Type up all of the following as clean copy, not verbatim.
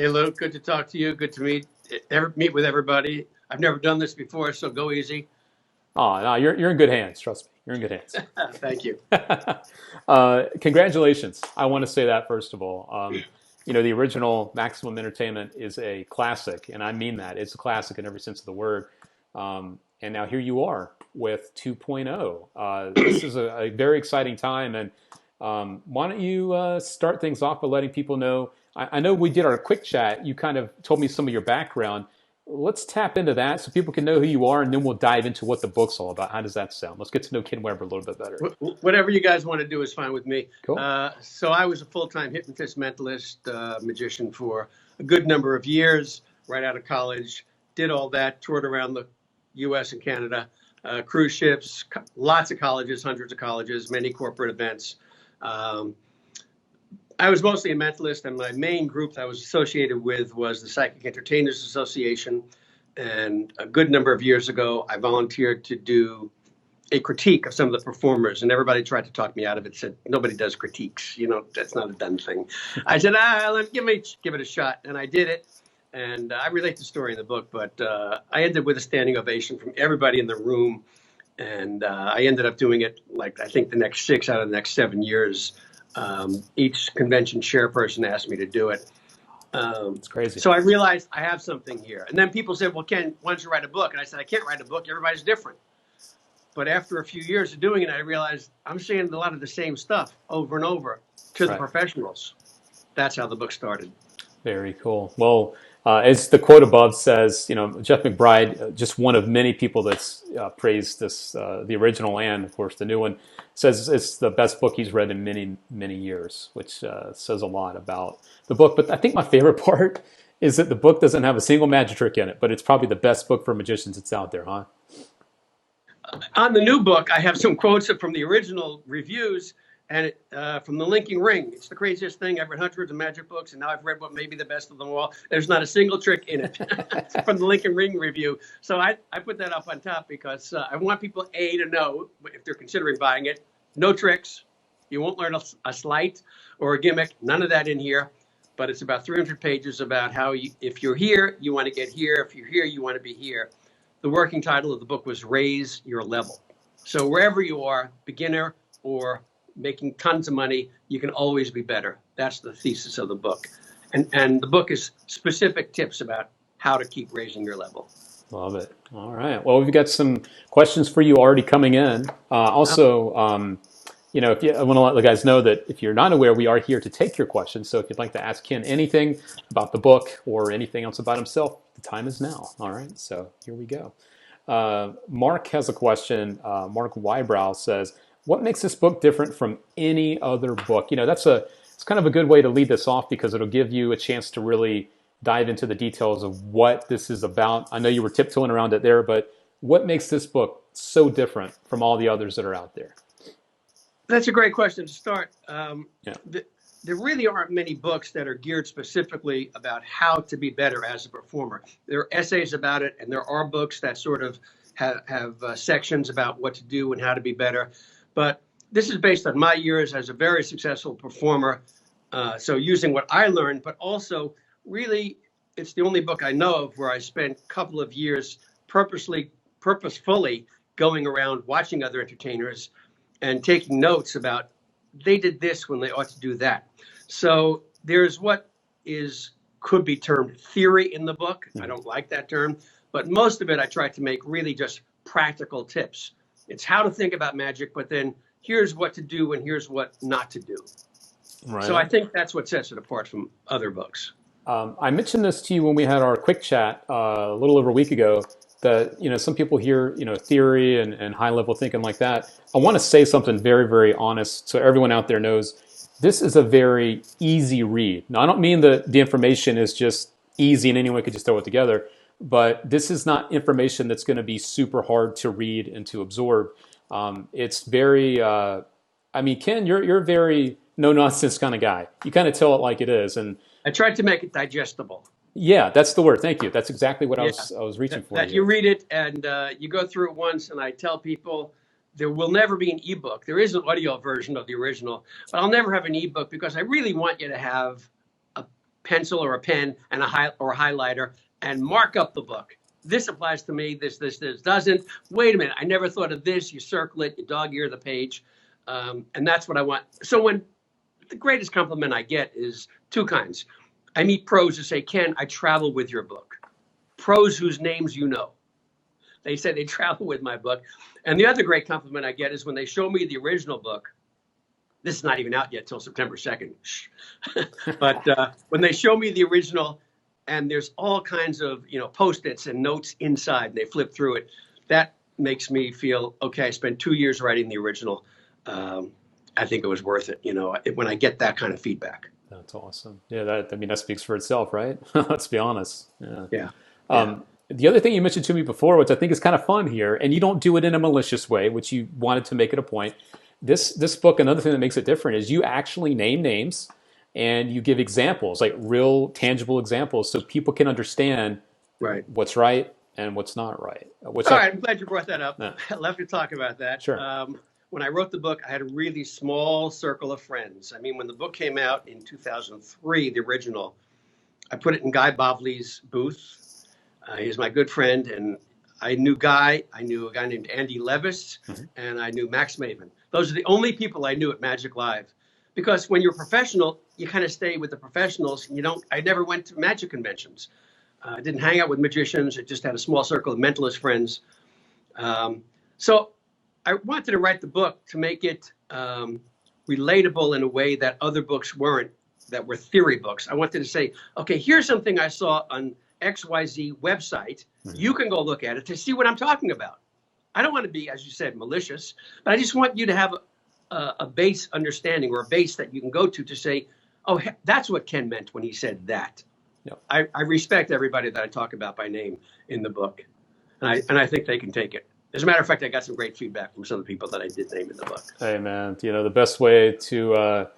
Hey, Luke, good to talk to you. Good to meet with everybody. I've never done this before, so go easy. Oh, no, you're in good hands. Trust me, you're in good hands. Thank you. Congratulations. I want to say that first of all. The original Maximum Entertainment is a classic, and I mean that. It's a classic in every sense of the word. And now here you are with 2.0. This is a very exciting time, and why don't you start things off by letting people know? I know we did our quick chat. You kind of told me some of your background. Let's tap into that so people can know who you are, and then we'll dive into what the book's all about. How does that sound? Let's get to know Ken Weber a little bit better. Whatever you guys want to do is fine with me. Cool. So I was a full-time hypnotist, mentalist, magician for a good number of years, right out of college. Did all that, toured around the U.S. and Canada, cruise ships, lots of colleges, hundreds of colleges, many corporate events. I was mostly a mentalist, and my main group that I was associated with was the Psychic Entertainers Association. And a good number of years ago, I volunteered to do a critique of some of the performers, and everybody tried to talk me out of it, said, nobody does critiques. That's not a done thing. I said, give it a shot. And I did it. And I relate the story in the book, but I ended with a standing ovation from everybody in the room. And I ended up doing it, like, I think the next 6 out of the next 7 years. Each convention chairperson asked me to do it. It's crazy. So I realized I have something here. And then people said, well, Ken, why don't you write a book? And I said, I can't write a book. Everybody's different. But after a few years of doing it, I realized I'm saying a lot of the same stuff over and over to the professionals. That's how the book started. Very cool. Well, as the quote above says, Jeff McBride, just one of many people that's praised this, the original and, of course, the new one, says it's the best book he's read in many, many years, which says a lot about the book. But I think my favorite part is that the book doesn't have a single magic trick in it, but it's probably the best book for magicians that's out there, huh? On the new book, I have some quotes from the original reviews and from The Linking Ring. It's the craziest thing. I've read hundreds of magic books, and now I've read what may be the best of them all. There's not a single trick in it from The Linking Ring review. So I put that up on top because I want people, to know, if they're considering buying it, no tricks. You won't learn a sleight or a gimmick. None of that in here. But it's about 300 pages about how if you're here, you want to get here. If you're here, you want to be here. The working title of the book was Raise Your Level. So wherever you are, beginner or making tons of money, you can always be better. That's the thesis of the book. And the book is specific tips about how to keep raising your level. Love it. All right. Well, we've got some questions for you already coming in. I want to let the guys know that if you're not aware, we are here to take your questions. So if you'd like to ask Ken anything about the book or anything else about himself, the time is now. All right. So here we go. Mark has a question. Mark Wybrow says, what makes this book different from any other book? It's kind of a good way to lead this off because it'll give you a chance to really dive into the details of what this is about. I know you were tiptoeing around it there, but what makes this book so different from all the others that are out there? That's a great question to start. There really aren't many books that are geared specifically about how to be better as a performer. There are essays about it, and there are books that sort of have sections about what to do and how to be better. But this is based on my years as a very successful performer. So using what I learned, but also really, it's the only book I know of where I spent a couple of years purposefully going around watching other entertainers and taking notes about they did this when they ought to do that. So there's what could be termed theory in the book. I don't like that term, but most of it I try to make really just practical tips. It's how to think about magic, but then here's what to do and here's what not to do. Right. So I think that's what sets it apart from other books. I mentioned this to you when we had our quick chat a little over a week ago, that some people hear theory and high level thinking like that. I want to say something very, very honest so everyone out there knows this is a very easy read. Now, I don't mean that the information is just easy and anyone could just throw it together, but this is not information that's going to be super hard to read and to absorb. It's very, Ken, you're a very no nonsense kind of guy. You kind of tell it like it is, and I tried to make it digestible. Yeah, that's the word. Thank you. That's exactly what I was reaching for. That you read it and you go through it once, and I tell people there will never be an ebook. There is an audio version of the original, but I'll never have an ebook because I really want you to have pencil or a pen and a highlighter and mark up the book. This applies to me. This doesn't. Wait a minute. I never thought of this. You circle it. You dog ear the page, and that's what I want. So when the greatest compliment I get is two kinds. I meet pros who say, Ken, I travel with your book. Pros whose names you know. They say they travel with my book. And the other great compliment I get is when they show me the original book. This is not even out yet till September 2nd. But when they show me the original and there's all kinds of, Post-its and notes inside, and they flip through it, that makes me feel, okay, I spent 2 years writing the original. I think it was worth it, when I get that kind of feedback. That's awesome. Yeah, that speaks for itself, right? Let's be honest. Yeah. The other thing you mentioned to me before, which I think is kind of fun here, and you don't do it in a malicious way, which you wanted to make it a point. This book, another thing that makes it different is you actually name names and you give examples, like real tangible examples, so people can understand what's right and what's not right. All right, I'm glad you brought that up. Yeah. I'd love to talk about that. Sure. When I wrote the book, I had a really small circle of friends. I mean, when the book came out in 2003, the original, I put it in Guy Bavley's booth. He's my good friend, and I knew Guy. I knew a guy named Andy Levis, and I knew Max Maven. Those are the only people I knew at Magic Live. Because when you're a professional, you kind of stay with the professionals. I never went to magic conventions. I didn't hang out with magicians. I just had a small circle of mentalist friends. So I wanted to write the book to make it relatable in a way that other books weren't, that were theory books. I wanted to say, okay, here's something I saw on XYZ website. You can go look at it to see what I'm talking about. I don't want to be, as you said, malicious, but I just want you to have a base understanding, or a base that you can go to say, oh, that's what Ken meant when he said that. Yep. I respect everybody that I talk about by name in the book, and I think they can take it. As a matter of fact, I got some great feedback from some of the people that I did name in the book. Hey, man, the best way to,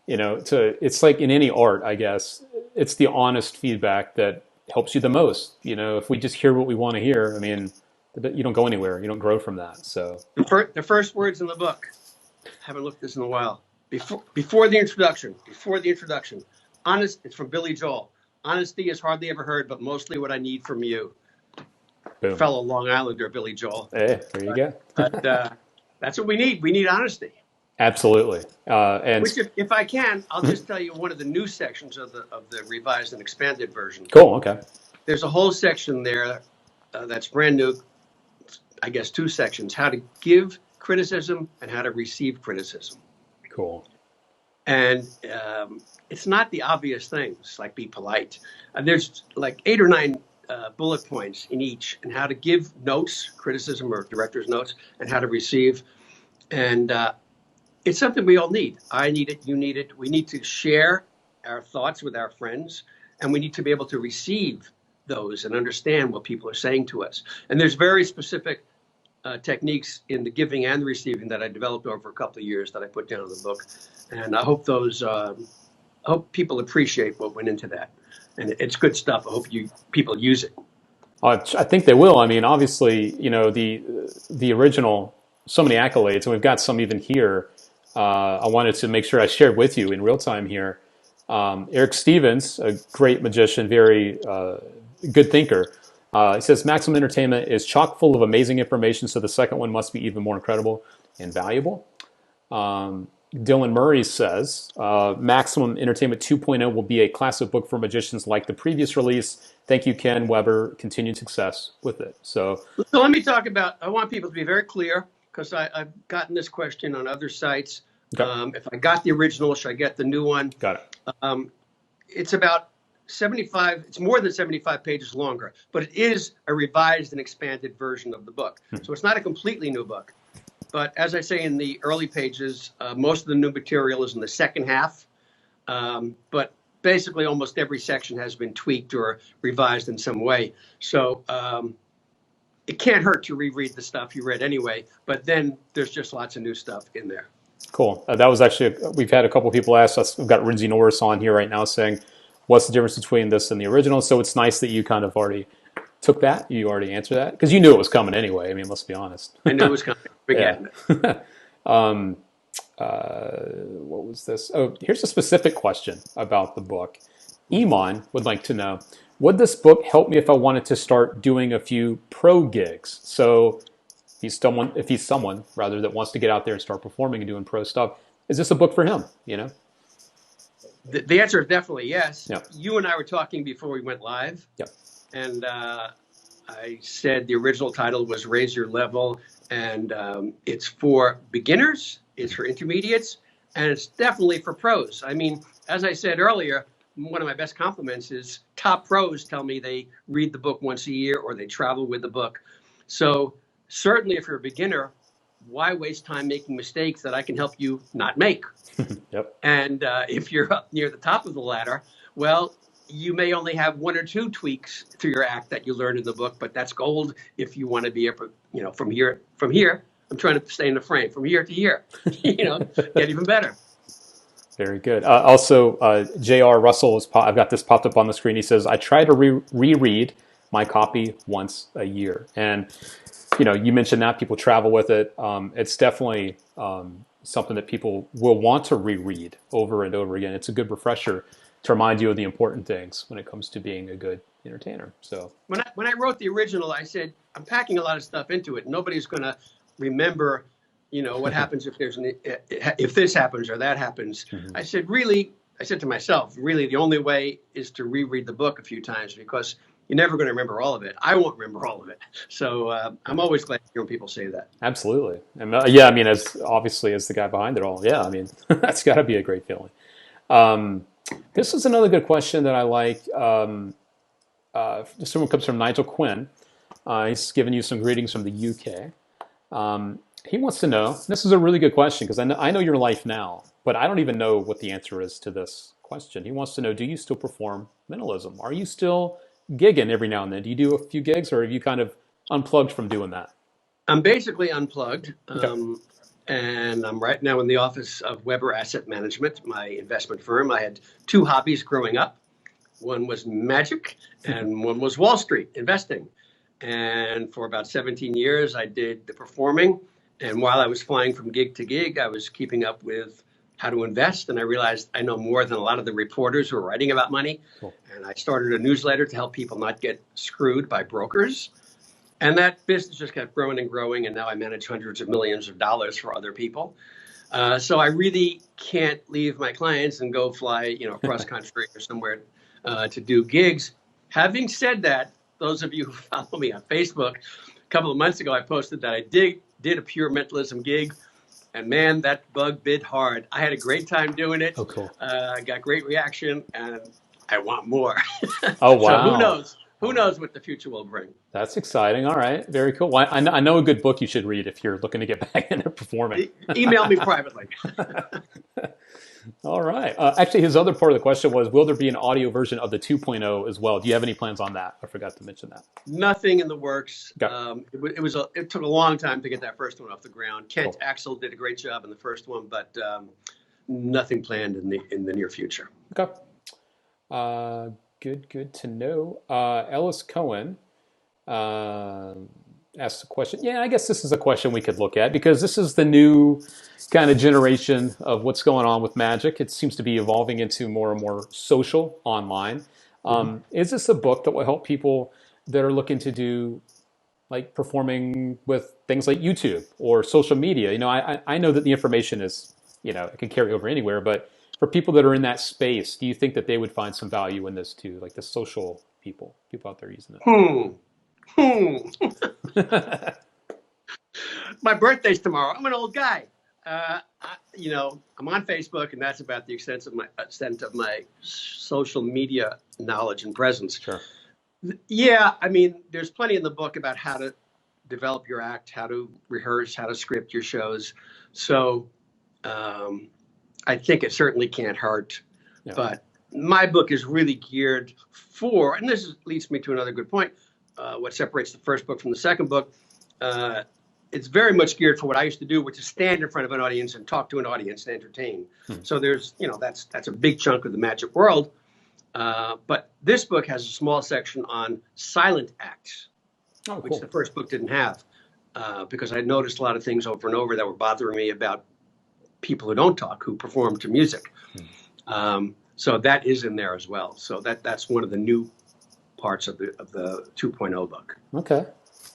it's like in any art, I guess, it's the honest feedback that helps you the most. If we just hear what we want to hear, I mean, you don't go anywhere. You don't grow from that. So the first words in the book, haven't looked at this in a while. Before the introduction, honest. It's from Billy Joel. Honesty is hardly ever heard, but mostly what I need from you. Boom. Fellow Long Islander, Billy Joel. Hey, there you go. But that's what we need. We need honesty. Absolutely. Which, if I can, I'll just tell you one of the new sections of the revised and expanded version. Cool. Okay. There's a whole section there that's brand new. I guess 2 sections: how to give criticism and how to receive criticism. Cool. And it's not the obvious things like be polite. There's like 8 or 9 bullet points in each, and how to give notes, criticism or director's notes, and how to receive. And it's something we all need. I need it. You need it. We need to share our thoughts with our friends, and we need to be able to receive those and understand what people are saying to us. And there's very specific techniques in the giving and the receiving that I developed over a couple of years that I put down in the book. And I hope I hope people appreciate what went into that. And it's good stuff. I hope people use it. I think they will. I mean, obviously, the original, so many accolades, and we've got some even here. I wanted to make sure I shared with you in real time here. Eric Stevens, a great magician, very good thinker. He says, Maximum Entertainment is chock full of amazing information, so the second one must be even more incredible and valuable. Dylan Murray says, Maximum Entertainment 2.0 will be a classic book for magicians like the previous release. Thank you, Ken Weber. Continued success with it. So let me talk about, I want people to be very clear, because I've gotten this question on other sites. Okay. If I got the original, should I get the new one? Got it. It's about 75, it's more than 75 pages longer, but it is a revised and expanded version of the book. So it's not a completely new book. But as I say in the early pages, most of the new material is in the second half. But basically almost every section has been tweaked or revised in some way. So it can't hurt to reread the stuff you read anyway, but then there's just lots of new stuff in there. Cool. That was actually, we've had a couple of people ask us, we've got Rinzi Norris on here right now saying, what's the difference between this and the original? So it's nice that you kind of already took that. You already answered that because you knew it was coming anyway. I mean, let's be honest. I knew it was coming. Yeah. What was this? Oh, here's a specific question about the book. Iman would like to know, would this book help me if I wanted to start doing a few pro gigs? So if he's someone rather that wants to get out there and start performing and doing pro stuff, is this a book for him? The answer is definitely yes. Yeah. You and I were talking before we went live. Yep. And I said the original title was Raise Your Level, and it's for beginners, it's for intermediates, and it's definitely for pros. I mean, as I said earlier, one of my best compliments is top pros tell me they read the book once a year or they travel with the book. So certainly if you're a beginner, why waste time making mistakes that I can help you not make? Yep. And if you're up near the top of the ladder, well, you may only have one or two tweaks to your act that you learned in the book, but that's gold if you want to be able, from here. I'm trying to stay in the frame from here to here, get even better. Very good. Also, J.R. Russell I've got this popped up on the screen. He says, I try to reread my copy once a year. And, you mentioned that people travel with it. It's definitely something that people will want to reread over and over again. It's a good refresher to remind you of the important things when it comes to being a good entertainer. So when I wrote the original, I said, I'm packing a lot of stuff into it. Nobody's going to remember, what happens if this happens or that happens. Mm-hmm. I said to myself, really, the only way is to reread the book a few times because you're never going to remember all of it. I won't remember all of it. So I'm always glad to hear when people say that. Absolutely. And as the guy behind it all, that's got to be a great feeling. This is another good question that I like. This one comes from Nigel Quinn. He's giving you some greetings from the UK. He wants to know, this is a really good question because I know your life now, but I don't even know what the answer is to this question. He wants to know, do you still perform minimalism? Are you still gigging every now and then? Do you do a few gigs or have you kind of unplugged from doing that? I'm basically unplugged. Okay. And I'm right now in the office of Weber Asset Management, my investment firm. I had two hobbies growing up. One was magic and one was Wall Street investing. And for about 17 years, I did the performing. And while I was flying from gig to gig, I was keeping up with how to invest. And I realized I know more than a lot of the reporters who are writing about money. Cool. And I started a newsletter to help people not get screwed by brokers. And that business just kept growing and growing. And now I manage hundreds of millions of dollars for other people. So I really can't leave my clients and go fly, across country or somewhere to do gigs. Having said that, those of you who follow me on Facebook, a couple of months ago, I posted that I did a pure mentalism gig. And man, that bug bit hard. I had a great time doing it. Oh, cool. I got great reaction and I want more. Oh, wow. So who knows? Who knows what the future will bring? That's exciting. All right. Very cool. Well, I know a good book you should read if you're looking to get back into performing. Email me privately. All right. Actually, his other part of the question was, will there be an audio version of the 2.0 as well? Do you have any plans on that? I forgot to mention that. Nothing in the works. Okay. It took a long time to get that first one off the ground. Kent Cool. Axel did a great job in the first one, but nothing planned in the near future. Okay. Good to know. Ellis Cohen asked a question. Yeah, I guess this is a question we could look at because this is the new kind of generation of what's going on with magic. It seems to be evolving into more and more social online. Is this a book that will help people that are looking to do like performing with things like YouTube or social media? I know that the information is, it can carry over anywhere, but for people that are in that space, do you think that they would find some value in this too, like the social people out there using it? My birthday's tomorrow. I'm an old guy. I'm on Facebook, and that's about the extent of my social media knowledge and presence. Sure. Yeah, I mean, there's plenty in the book about how to develop your act, how to rehearse, how to script your shows. So I think it certainly can't hurt. Yeah. But my book is really geared for, and this leads me to another good point, what separates the first book from the second book. It's very much geared for what I used to do, which is stand in front of an audience and talk to an audience and entertain. So there's, that's a big chunk of the magic world. But this book has a small section on silent acts, which the first book didn't have, because I noticed a lot of things over and over that were bothering me about people who don't talk, who perform to music. So that is in there as well. So that's one of the new parts of the 2.0 book. Okay,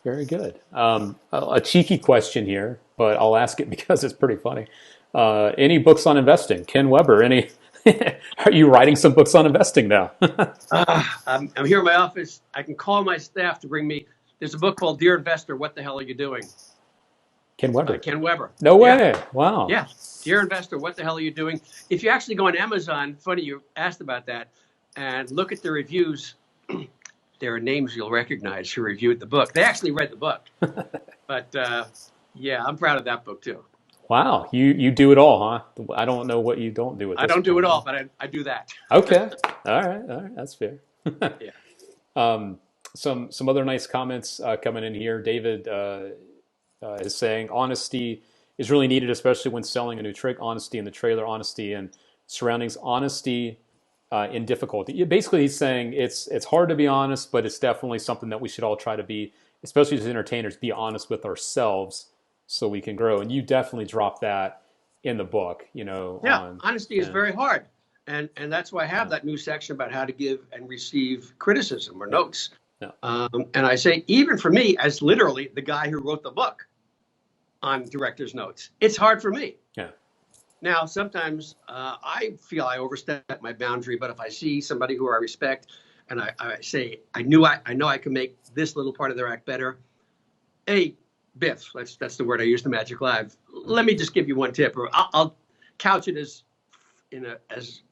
very good. A cheeky question here, but I'll ask it because it's pretty funny. Any books on investing? Ken Weber, any? Are you writing some books on investing now? I'm here in my office. I can call my staff to bring me. There's a book called Dear Investor, What the Hell Are You Doing? Ken Weber. Ken Weber. No way. Yeah. Wow. Yeah. Dear Investor, What the Hell Are You Doing? If you actually go on Amazon, funny you asked about that, and look at the reviews, there are names you'll recognize who reviewed the book. They actually read the book. But yeah, I'm proud of that book too. Wow. You do it all, huh? I don't know what you don't do with this. I don't do it all, but I do that. Okay. All right. That's fair. Yeah. Some other nice comments coming in here. David is saying honesty is really needed, especially when selling a new trick. Honesty in the trailer, honesty in surroundings, honesty in difficulty. Basically, he's saying it's hard to be honest, but it's definitely something that we should all try to be, especially as entertainers, be honest with ourselves so we can grow. And you definitely drop that in the book. Yeah, honesty is very hard. And that's why I have that new section about how to give and receive criticism or notes. Yeah. And I say, even for me, as literally the guy who wrote the book on director's notes, it's hard for me. Yeah. Now, sometimes I feel I overstep my boundary, but if I see somebody who I respect and I say, I know I can make this little part of their act better. Hey, Biff, that's the word I use to Magic Live. Let me just give you one tip, or I'll couch it as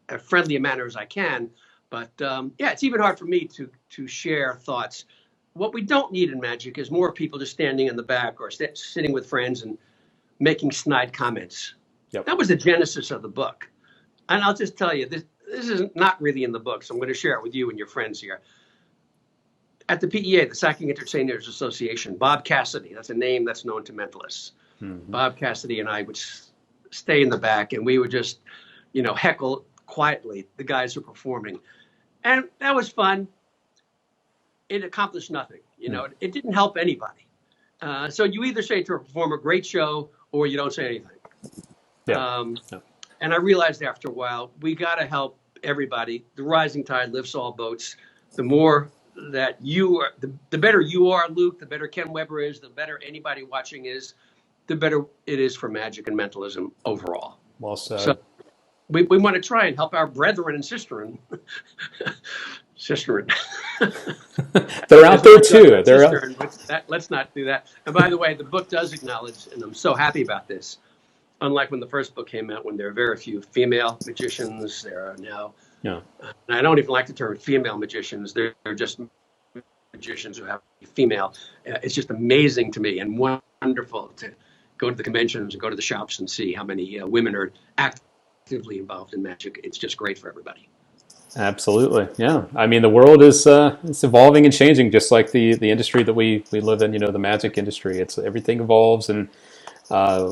a friendly a manner as I can. But yeah, it's even hard for me to share thoughts. What we don't need in magic is more people just standing in the back or sitting with friends and making snide comments. Yep. That was the genesis of the book. And I'll just tell you, this is not really in the book, so I'm going to share it with you and your friends here. At the PEA, the Psychic Entertainers Association, Bob Cassidy, that's a name that's known to mentalists. Mm-hmm. Bob Cassidy and I would stay in the back, and we would just, heckle quietly the guys who are performing. And that was fun. It accomplished nothing. It didn't help anybody. So you either say to a performer, great show, or you don't say anything. Yeah. And I realized after a while, we got to help everybody. The rising tide lifts all boats. The more that you are, the better you are, Luke, the better Ken Weber is, the better anybody watching is, the better it is for magic and mentalism overall. Well said. So we want to try and help our brethren and sisterin. They're out there too. Let's not do that. And by the way, the book does acknowledge, and I'm so happy about this, unlike when the first book came out, when there are very few female magicians, there are now. Yeah. And I don't even like the term female magicians. They're just magicians who have female. It's just amazing to me and wonderful to go to the conventions and go to the shops and see how many women are actively involved in magic. It's just great for everybody. Absolutely. Yeah. I mean, the world is it's evolving and changing, just like the industry that we live in, the magic industry. It's everything evolves, and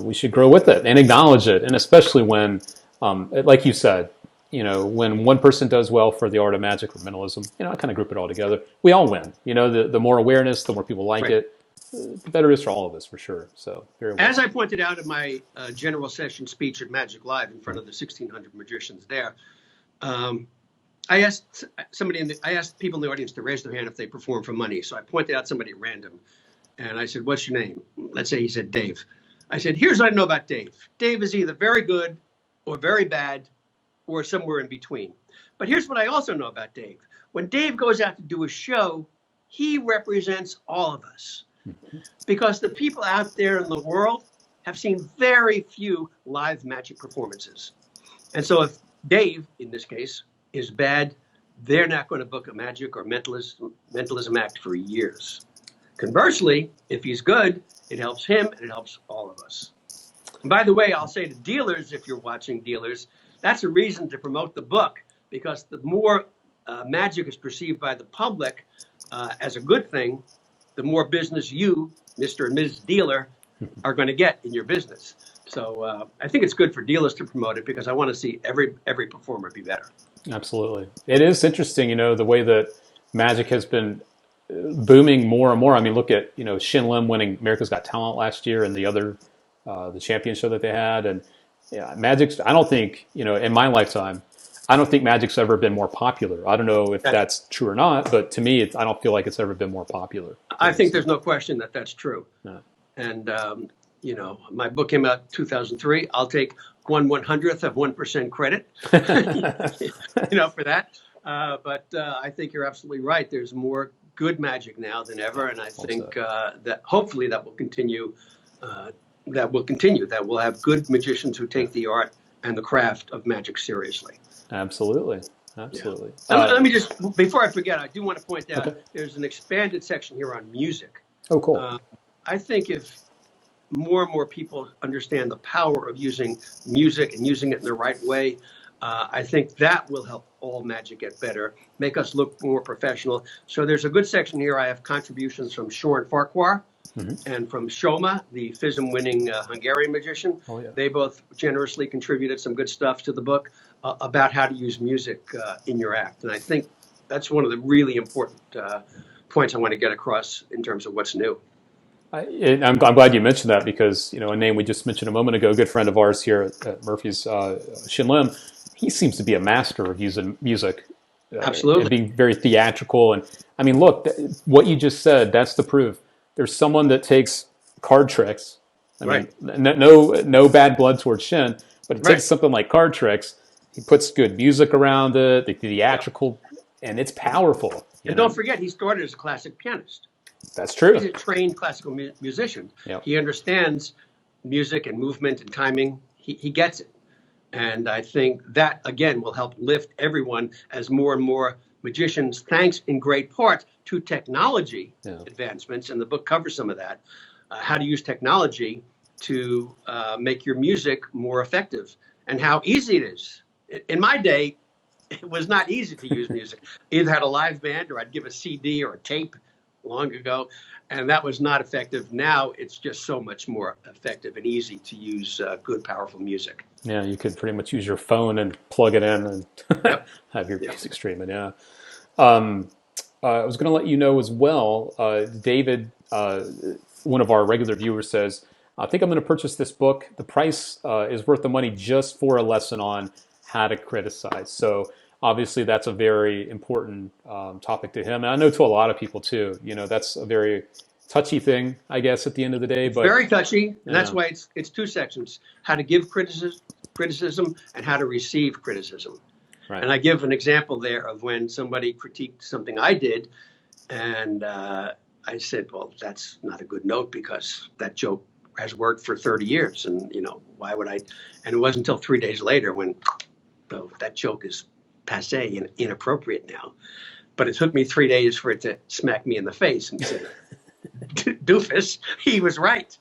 we should grow with it and acknowledge it. And especially when, like you said, when one person does well for the art of magic or mentalism, I kind of group it all together. We all win. The more awareness, the more people like right. it, the better it is for all of us, for sure. So very well. As I pointed out in my general session speech at Magic Live in front of the 1,600 magicians there, I asked people in the audience to raise their hand if they perform for money. So I pointed out somebody at random, and I said, "What's your name?" Let's say he said Dave. I said, "Here's what I know about Dave. Dave is either very good or very bad or somewhere in between. But here's what I also know about Dave. When Dave goes out to do a show, he represents all of us. Because the people out there in the world have seen very few live magic performances. And so if Dave, in this case, is bad, they're not going to book a magic or mentalism act for years. Conversely, if he's good, it helps him and it helps all of us. And by the way, I'll say to dealers, if you're watching dealers, that's a reason to promote the book, because the more magic is perceived by the public as a good thing, the more business you, Mr. and Ms. Dealer, are going to get in your business. So I think it's good for dealers to promote it, because I want to see every performer be better. Absolutely. It is interesting, the way that magic has been booming more and more. I mean, look at, Shin Lim winning America's Got Talent last year and the champion show that they had. And yeah, magic, I don't think, in my lifetime, I don't think magic's ever been more popular. I don't know if that's true or not, but to me, I don't feel like it's ever been more popular. I think there's no question that that's true. Yeah. And, my book came out 2003. I'll take 1/100th of 1% credit, for that. But I think you're absolutely right. There's more good magic now than ever. And I think that hopefully that will continue. That we'll have good magicians who take the art and the craft of magic seriously. Absolutely. Let me just, before I forget, I do want to point out there's an expanded section here on music. Oh, cool. I think if more and more people understand the power of using music and using it in the right way, I think that will help all magic get better, make us look more professional. So there's a good section here. I have contributions from Shorin Farquhar and from Shoma, the FISM-winning Hungarian magician. Oh, yeah. They both generously contributed some good stuff to the book about how to use music in your act. And I think that's one of the really important points I want to get across in terms of what's new. I'm glad you mentioned that because, a name we just mentioned a moment ago, a good friend of ours here at Murphy's, Shin Lim, he seems to be a master of using music. Absolutely. And being very theatrical. And I mean, look, what you just said, that's the proof. There's someone that takes card tricks. I mean, no bad blood towards Shin, but it takes something like card tricks. He puts good music around it, the theatrical, and it's powerful. And don't forget, he started as a classic pianist. That's true. He's a trained classical musician. Yep. He understands music and movement and timing. He gets it. And I think that, again, will help lift everyone as more and more magicians, thanks in great part to technology advancements, and the book covers some of that, how to use technology to make your music more effective and how easy it is. In my day, it was not easy to use music. Either had a live band or I'd give a CD or a tape long ago, and that was not effective. Now it's just so much more effective and easy to use good, powerful music. Yeah, you could pretty much use your phone and plug it in and have your music streaming. Yeah. I was going to let you know as well, David, one of our regular viewers says, I think I'm going to purchase this book. The price is worth the money just for a lesson on how to criticize. So obviously that's a very important topic to him. And I know to a lot of people too, that's a very touchy thing, I guess, at the end of the day. But very touchy. And that's why it's two sections, how to give criticism and how to receive criticism. Right. And I give an example there of when somebody critiqued something I did. And I said, well, that's not a good note because that joke has worked for 30 years. And, why would I? And it wasn't until 3 days later when that joke is passé and inappropriate now. But it took me 3 days for it to smack me in the face and say, doofus, he was right.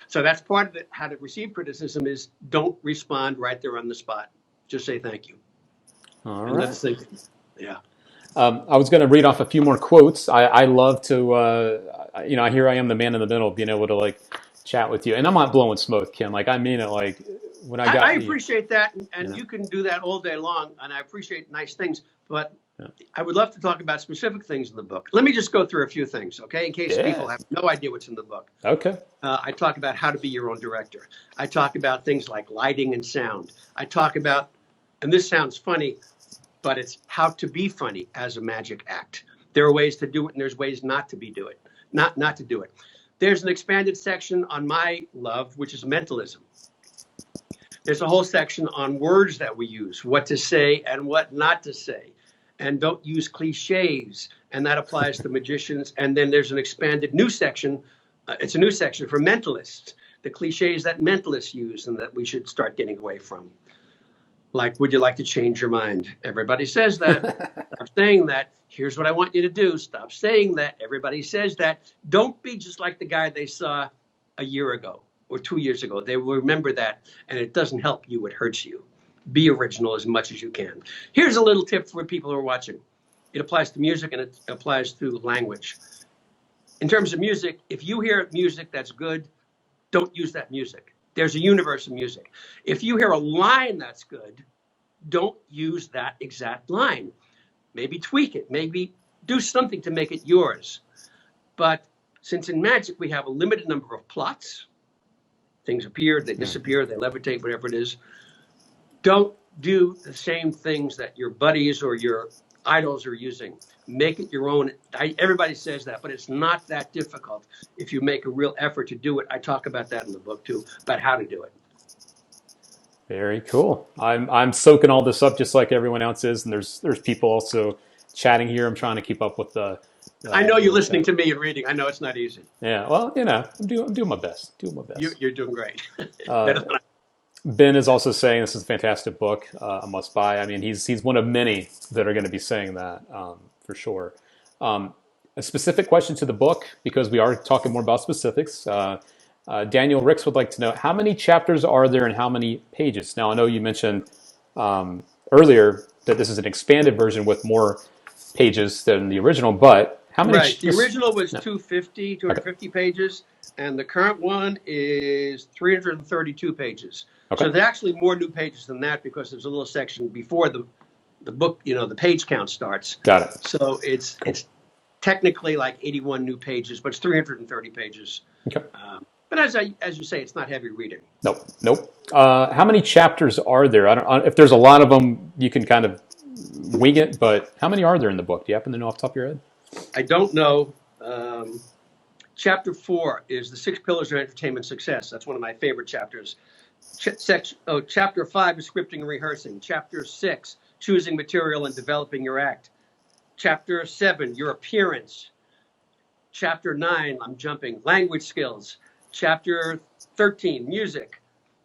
So that's part of it. How to receive criticism is don't respond right there on the spot. Just say thank you. All and right. That's the, yeah. I was going to read off a few more quotes. I love to, here I am, the man in the middle, being able to chat with you. And I'm not blowing smoke, Ken. I mean it. When I appreciate that, and you can do that all day long. And I appreciate nice things, but I would love to talk about specific things in the book. Let me just go through a few things, okay? In case people have no idea what's in the book. Okay. I talk about how to be your own director. I talk about things like lighting and sound. I talk about, and this sounds funny, but it's how to be funny as a magic act. There are ways to do it, and there's ways not to do it. There's an expanded section on my love, which is mentalism. There's a whole section on words that we use, what to say and what not to say. And don't use cliches, and that applies to magicians. And then there's an expanded new section. It's a new section for mentalists, the cliches that mentalists use and that we should start getting away from. Like, would you like to change your mind? Everybody says that. Stop saying that. Here's what I want you to do. Stop saying that. Everybody says that. Don't be just like the guy they saw a year ago or 2 years ago. They will remember that, and it doesn't help you. It hurts you. Be original as much as you can. Here's a little tip for people who are watching. It applies to music, and it applies to language. In terms of music, if you hear music that's good, don't use that music. There's a universe of music. If you hear a line that's good, don't use that exact line. Maybe tweak it. Maybe do something to make it yours. But since in magic we have a limited number of plots, things appear, they disappear, they levitate, whatever it is, don't do the same things that your buddies or your idols are using. Make it your own. Everybody says that, but it's not that difficult if you make a real effort to do it. I talk about that in the book too, about how to do it. Very cool. I'm soaking all this up just like everyone else is, and there's people also chatting here. I'm trying to keep up with the. I know you're listening to me and reading. I know it's not easy. Yeah, well, I'm doing my best. Doing my best. You're doing great. Ben is also saying this is a fantastic book, a must buy. I mean, he's one of many that are going to be saying that for sure. A specific question to the book, because we are talking more about specifics. Daniel Ricks would like to know, how many chapters are there and how many pages? Now, I know you mentioned earlier that this is an expanded version with more pages than the original, but how many? Right. The original was 250 pages, and the current one is 332 pages. Okay. So there's actually more new pages than that because there's a little section before the book, the page count starts. Got it. So it's technically like 81 new pages, but it's 330 pages. Okay. But as you say, it's not heavy reading. Nope. How many chapters are there? I don't. If there's a lot of them, you can kind of wing it. But how many are there in the book? Do you happen to know off the top of your head? I don't know. Chapter 4 is the 6 pillars of entertainment success. That's one of my favorite chapters. Chapter 5 is scripting and rehearsing. Chapter 6, choosing material and developing your act. Chapter 7, your appearance. Chapter 9, I'm jumping, language skills. Chapter 13, music.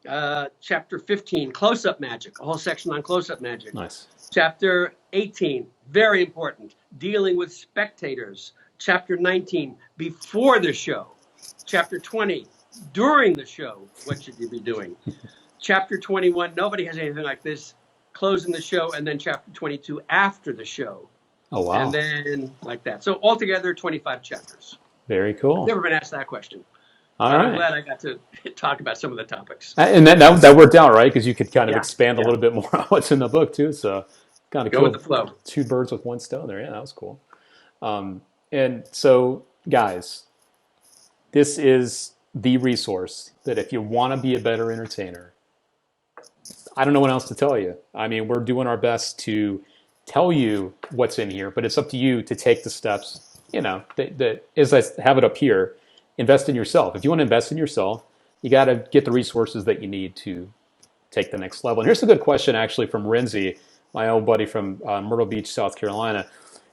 Chapter 15, close-up magic, a whole section on close-up magic. Nice. Chapter 18, very important, dealing with spectators. Chapter 19, before the show. Chapter 20, during the show, what should you be doing? Chapter 21, nobody has anything like this, closing the show, and then chapter 22, after the show. Oh, wow. And then like that. So altogether, 25 chapters. Very cool. I've never been asked that question. All right. I'm glad I got to talk about some of the topics. And that worked out, right? Because you could kind of expand a little bit more on what's in the book, too. So kind of go with the flow. 2 birds with 1 stone there. Yeah, that was cool. And so, guys, this is the resource that if you want to be a better entertainer, I don't know what else to tell you. I mean, we're doing our best to tell you what's in here, but it's up to you to take the steps, that as I have it up here, invest in yourself. If you want to invest in yourself, you got to get the resources that you need to take the next level. And here's a good question, actually, from Renzi, my old buddy from Myrtle Beach, South Carolina.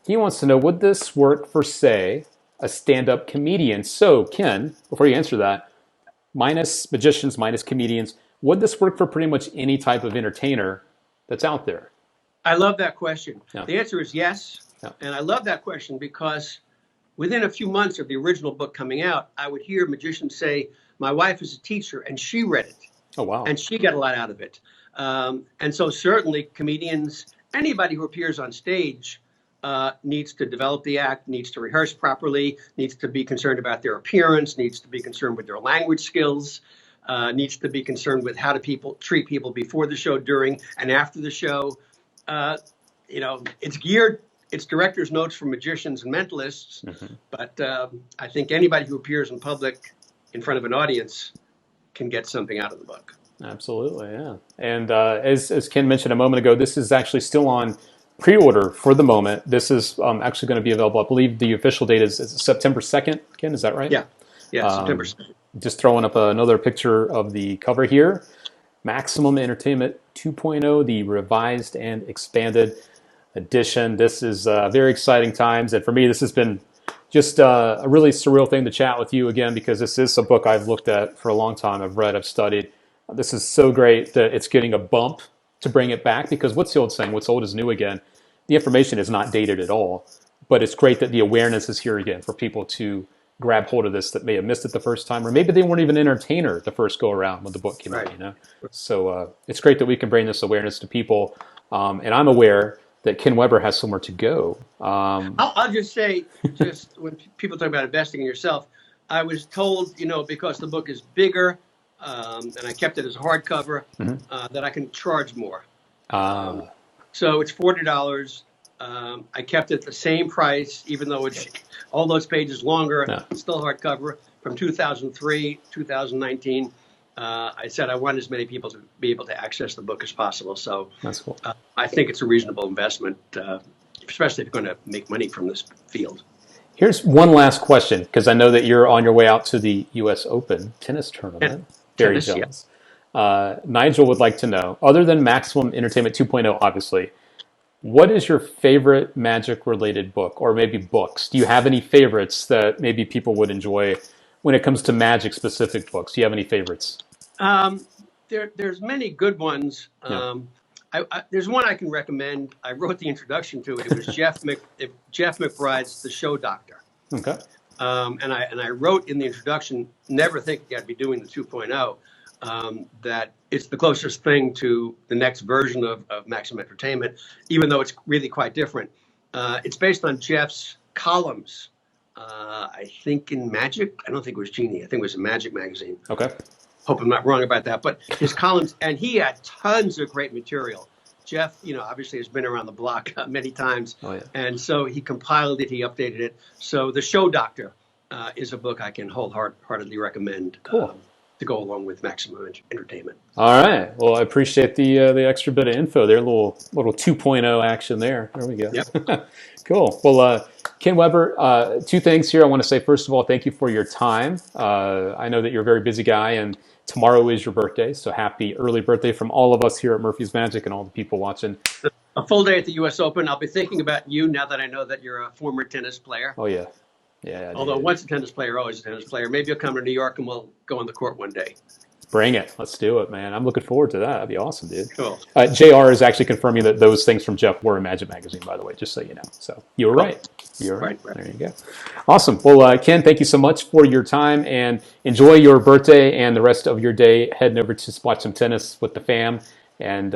He wants to know, would this work for, say, a stand-up comedian? So, Ken, before you answer that, minus magicians, minus comedians, would this work for pretty much any type of entertainer that's out there? I love that question. Yeah. The answer is yes. Yeah. And I love that question because within a few months of the original book coming out, I would hear magicians say, my wife is a teacher and she read it. Oh, wow. And she got a lot out of it. And so certainly comedians, anybody who appears on stage needs to develop the act, needs to rehearse properly, needs to be concerned about their appearance, needs to be concerned with their language skills, needs to be concerned with how to treat people before the show, during, and after the show. It's director's notes for magicians and mentalists, but I think anybody who appears in public in front of an audience can get something out of the book. Absolutely, yeah. And as Ken mentioned a moment ago, this is actually still on pre-order for the moment. This is actually going to be available. I believe the official date is September 2nd. Ken, is that right? Yeah, September 2nd. Just throwing up another picture of the cover here. Maximum Entertainment 2.0, the revised and expanded edition. This is very exciting times. And for me, this has been just a really surreal thing to chat with you again, because this is a book I've looked at for a long time. I've read, I've studied. This is so great that it's getting a bump to bring it back, because what's the old saying? What's old is new again. The information is not dated at all, but it's great that the awareness is here again for people to grab hold of this that may have missed it the first time, or maybe they weren't even an entertainer the first go around when the book came out, So it's great that we can bring this awareness to people. And I'm aware that Ken Weber has somewhere to go. I'll just say, when people talk about investing in yourself, I was told, because the book is bigger, and I kept it as a hardcover, that I can charge more. So it's $40. I kept it the same price, even though it's all those pages longer. It's still hardcover from 2003, 2019. I said I want as many people to be able to access the book as possible. So That's cool. I think it's a reasonable investment, especially if you're going to make money from this field. Here's one last question, because I know that you're on your way out to the U.S. Open tennis tournament. Very jealous. Yeah. Nigel would like to know, other than Maximum Entertainment 2.0, obviously, what is your favorite Magic-related book, or maybe books? Do you have any favorites that maybe people would enjoy when it comes to Magic-specific books? Do you have any favorites? There's many good ones. Yeah. There's one I can recommend. I wrote the introduction to it. It was Jeff McBride's The Show Doctor. Okay. And I wrote in the introduction, never thinking I'd be doing the 2.0, that it's the closest thing to the next version of Maximum Entertainment, even though it's really quite different. It's based on Jeff's columns, I think in Magic. I don't think it was Genie. I think it was a Magic magazine. Okay. Hope I'm not wrong about that. But his columns, and he had tons of great material. Jeff, obviously has been around the block many times. Oh, yeah. And so he compiled it, he updated it. So The Show Doctor is a book I can wholeheartedly recommend. Cool. To go along with Maximum Entertainment. All right. Well, I appreciate the extra bit of info there. Little 2.0 action there. There we go. Yep. Cool. Well, Ken Weber, two things here. I want to say, first of all, thank you for your time. I know that you're a very busy guy, and tomorrow is your birthday, so happy early birthday from all of us here at Murphy's Magic and all the people watching. A full day at the U.S. Open. I'll be thinking about you now that I know that you're a former tennis player. Oh, yeah. Yeah. Although once a tennis player, always a tennis player. Maybe you'll come to New York and we'll go on the court one day. Bring it. Let's do it, man. I'm looking forward to that. That'd be awesome, dude. Cool. JR is actually confirming that those things from Jeff were in Magic Magazine, by the way, just so you know. So you were right. You were right. There you go. Awesome. Well, Ken, thank you so much for your time, and enjoy your birthday and the rest of your day heading over to watch some tennis with the fam. And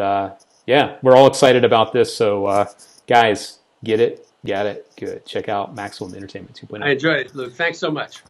yeah, we're all excited about this. So guys, get it, got it, good. Check out Maximum Entertainment 2.0. I enjoyed it, Luke. Thanks so much.